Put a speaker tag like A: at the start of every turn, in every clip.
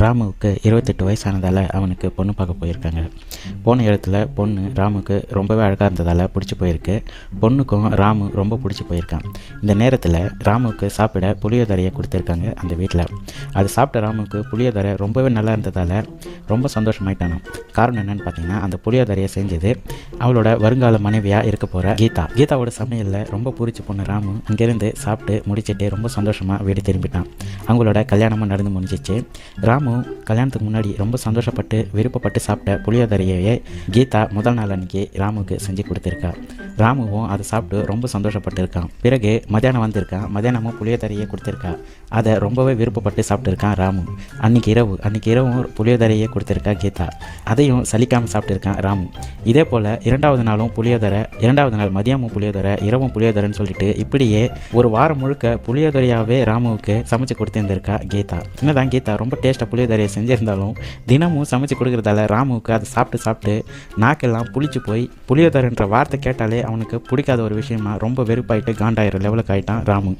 A: ராமுவுக்கு 28 வயசானதால் அவனுக்கு பொண்ணு பார்க்க போயிருக்காங்க. போன இடத்துல பொண்ணு ராமுக்கு ரொம்பவே அழகாக இருந்ததால் பிடிச்சி போயிருக்கு. பொண்ணுக்கும் ராமு ரொம்ப பிடிச்சி போயிருக்கான். இந்த நேரத்தில் ராமுவுக்கு சாப்பிட புளியோதரையை கொடுத்துருக்காங்க அந்த வீட்டில். அது சாப்பிட்ட ராமுவுக்கு புளியோதரை ரொம்பவே நல்லா இருந்ததால் ரொம்ப சந்தோஷமாயிட்டானான். காரணம் என்னென்னு பார்த்தீங்கன்னா, அந்த புளியோதரையை செஞ்சது அவளோட வருங்கால மனைவியாக இருக்க போகிற கீதா. கீதாவோட சமையலில் ரொம்ப பிடிச்சி போன ராமு அங்கேருந்து சாப்பிட்டு முடிச்சுட்டு ரொம்ப சந்தோஷமாக வீடு திரும்பிட்டான். அவங்களோட கல்யாணமும் நடந்து முடிஞ்சிச்சு. ராமு கல்யாணத்துக்கு முன்னாடி ரொம்ப சந்தோஷப்பட்டு விருப்பப்பட்டு சாப்பிட்ட புளியோதரையே கீதா முதல் நாள் அன்றைக்கி ராமுக்கு செஞ்சு கொடுத்துருக்கா. ராமுவும் அதை சாப்பிட்டு ரொம்ப சந்தோஷப்பட்டு இருக்கான். பிறகு மத்தியானம் வந்திருக்கான். மத்தியானமும் புளியோதரையை கொடுத்துருக்கா. அதை ரொம்பவே விருப்பப்பட்டு சாப்பிட்டுருக்கான் ராமு. அன்றைக்கி இரவும் புளியோதரையை கொடுத்துருக்கா கீதா. அதையும் சலிக்காமல் சாப்பிட்டுருக்கான் ராமு. இதே போல் இரண்டாவது நாள் மதியமும் புளியோதரை, இரவும் புளியோதரைன்னு சொல்லிட்டு இப்படியே ஒரு வாரம் முழுக்க புளியோதரையாகவே ராமுவுக்கு சமைச்சு கொடுத்துருந்துருக்கா கீதா. என்னதான் கீதா ரொம்ப டேஸ்ட்டாக புளியோதரையை செஞ்சுருந்தாலும் தினமும் சமைச்சு கொடுக்குறதால ராமுவுக்கு அதை சாப்பிட்டு நாக்கெல்லாம் புளிச்சு போய் புளியோதரைன்ற வார்த்தை கேட்டாலே அவனுக்கு பிடிக்காத ஒரு விஷயமா ரொம்ப வெறுப்பாயிட்டு காண்டாயிரம் லெவலுக்கு ஆகிட்டான் ராமு.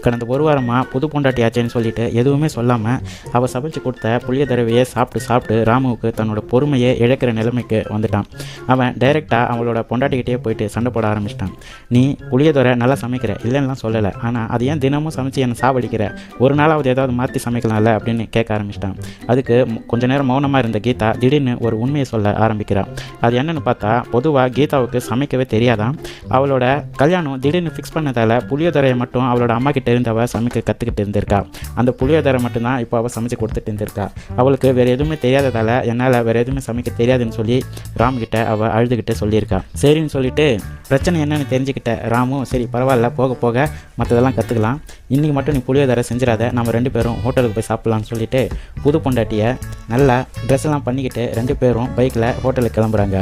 A: கடந்த ஒரு வாரமாக புது பொண்டாட்டி ஆச்சேன்னு சொல்லிட்டு எதுவுமே சொல்லாமல் அவள் சமைச்சு கொடுத்த புளியோதரைவையே சாப்பிட்டு ராமுவுக்கு தன்னோட பொறுமையை இழக்கிற நிலைமைக்கு வந்துட்டான். அவன் டைரெக்டாக அவளோட பொண்டாட்டிக்கிட்டே போயிட்டு சண்டை போட ஆரம்பிச்சிட்டான். நீ புளியோதரை நல்லா சமைக்கிற, இல்லைன்னா சொல்லலை, ஆனால் அது ஏன் தினமும் சமைச்சு என்னை சாவடிக்கிற, ஒரு நாளாவது ஏதாவது மாற்றி சமைக்கலாம்ல அப்படின்னு கேட்க ஆரம்பிச்சிட்டான். அதுக்கு கொஞ்ச நேரம் மௌனமாக இருந்த கீதா திடீர்னு ஒரு உண்மையை சொல்ல ஆரம்பிக்கிறான். அது என்னென்னு பார்த்தா, பொதுவாக கீதாவுக்கு சமைக்கவே தெரியாதான். அவளோட கல்யாணம் திடீர்னு ஃபிக்ஸ் பண்ணதால் புளியோதரையை மட்டும் அவளோட அம்மா கிட்ட இருந்தவள் சமைக்க கற்றுக்கிட்டு இருந்திருக்கா. அந்த புளியோதரை மட்டும்தான் இப்போ அவள் சமைச்சு கொடுத்துட்டு இருந்திருக்கா. அவளுக்கு வேறு எதுவுமே தெரியாததால் என்னால் வேறு எதுவுமே சமைக்க தெரியாதுன்னு சொல்லி ராமுக்கிட்ட அவள் அழுதுகிட்டு சொல்லியிருக்கா. சரின்னு சொல்லிட்டு பிரச்சனை என்னென்னு தெரிஞ்சுக்கிட்ட ராமு, சரி பரவாயில்ல, போக போக மற்றதெல்லாம் கற்றுக்கலாம், இன்றைக்கி மட்டும் நீ புளியோதரை செஞ்சிடாத, நம்ம 2 பேரும் ஹோட்டலுக்கு போய் சாப்பிட்லான்னு சொல்லிட்டு புது பொண்டாட்டியை நல்லா ட்ரெஸ் எல்லாம் பண்ணிக்கிட்டு 2 பேரும் பைக்கில் ஹோட்டலுக்கு கிளம்புறாங்க.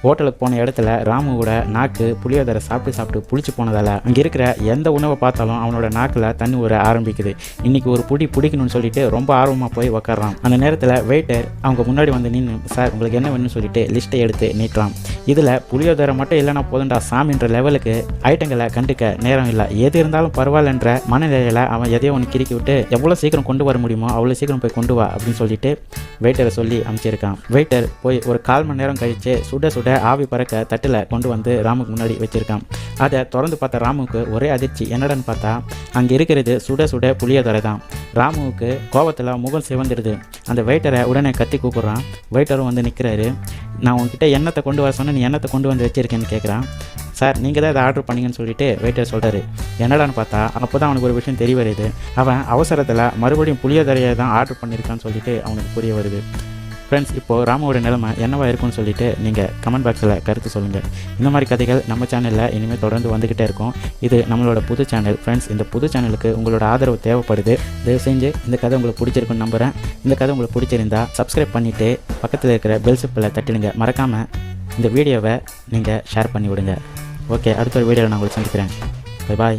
A: ஹோட்டலுக்கு போன இடத்துல ராமுவோட நாக்கு புளியோதரை சாப்பிட்டு புளிச்சு போனதால் அங்கே இருக்கிற எந்த உணவை பார்த்தாலும் அவனோட நாக்கில் தண்ணி ஊற ஆரம்பிக்குது. இன்றைக்கி ஒரு பிடிக்கணும்னு சொல்லிட்டு ரொம்ப ஆர்வமாக போய் உக்காடுறான். அந்த நேரத்தில் வெயிட்டர் அவங்க முன்னாடி வந்து நின்று, சார் உங்களுக்கு என்ன வேணும்னு சொல்லிட்டு லிஸ்ட்டை எடுத்து நீட்டுறான். இதில் புளியோதரை மட்டும் இல்லைனா போதுண்டா சாமின்ற லெவலுக்கு ஐட்டங்களை கண்டுக்க நேரம் இல்லை. எது இருந்தாலும் பரவாயில்லன்ற மனநிலையில் அவன் எதையோ ஒன்று கிறுக்கி விட்டு எவ்வளோ சீக்கிரம் கொண்டு வர முடியுமோ அவ்வளோ சீக்கிரம் போய் கொண்டு வா அப்படின்னு சொல்லிட்டு வெயிட்டரை சொல்லி அமைச்சிருக்கான். வெயிட்டர் போய் ஒரு 1/4 மணி நேரம் கழித்து சுட ஆவி பறக்க தட்டில் கொண்டு வந்து ராமுக்கு முன்னாடி வச்சிருக்கான். அதை திறந்து பார்த்த ராமுக்கு ஒரே அதிர்ச்சி. என்னடான்னு பார்த்தா அங்கே இருக்கிறது சுட புளியோதரை தான். ராமுவுக்கு கோபத்தில் முகம் சிவந்துடுது. அந்த வெயிட்டரை உடனே கத்தி கூப்பிட்றான். வெயிட்டரும் வந்து நிற்கிறாரு. நான் உங்ககிட்ட எண்ணத்தை கொண்டு வர சொன்னேன், நீ எண்ணத்தை கொண்டு வந்து வச்சிருக்கேன்னு கேட்குறான். சார் நீங்கள் தான் இதை ஆர்டர் பண்ணிங்கன்னு சொல்லிட்டு வெயிட்டர் சொல்கிறாரு. என்னடான்னு பார்த்தா அப்போ தான் அவனுக்கு ஒரு விஷயம் தெரிய வருது. அவன் அவசரத்தில் மறுபடியும் புளியோதரையை தான் ஆர்டர் பண்ணியிருக்கான்னு சொல்லிட்டு அவனுக்கு புரிய வருது. ஃப்ரெண்ட்ஸ், இப்போது ராமுவோட நிலைமை என்னவாக இருக்குன்னு சொல்லிட்டு நீங்கள் கமெண்ட் பாக்ஸில் கருத்து சொல்லுங்கள். இந்த மாதிரி கதைகள் நம்ம சேனலில் இனிமேல் தொடர்ந்து வந்துக்கிட்டே இருக்கும். இது நம்மளோட புது சேனல். ஃப்ரெண்ட்ஸ், இந்த புது சேனலுக்கு உங்களோட ஆதரவு தேவைப்படுது. தயவு செஞ்சு இந்த கதை உங்களுக்கு பிடிச்சிருக்குன்னு நம்புகிறேன். இந்த கதை உங்களுக்கு பிடிச்சிருந்தா சப்ஸ்கிரைப் பண்ணிவிட்டு பக்கத்தில் இருக்கிற பெல் சிப்பில் தட்டிடுங்க. மறக்காமல் இந்த வீடியோவை நீங்கள் ஷேர் பண்ணி விடுங்க. ஓகே, அடுத்த ஒரு வீடியோவில் நான் உங்களுக்கு சந்திக்கிறேன். Bye bye.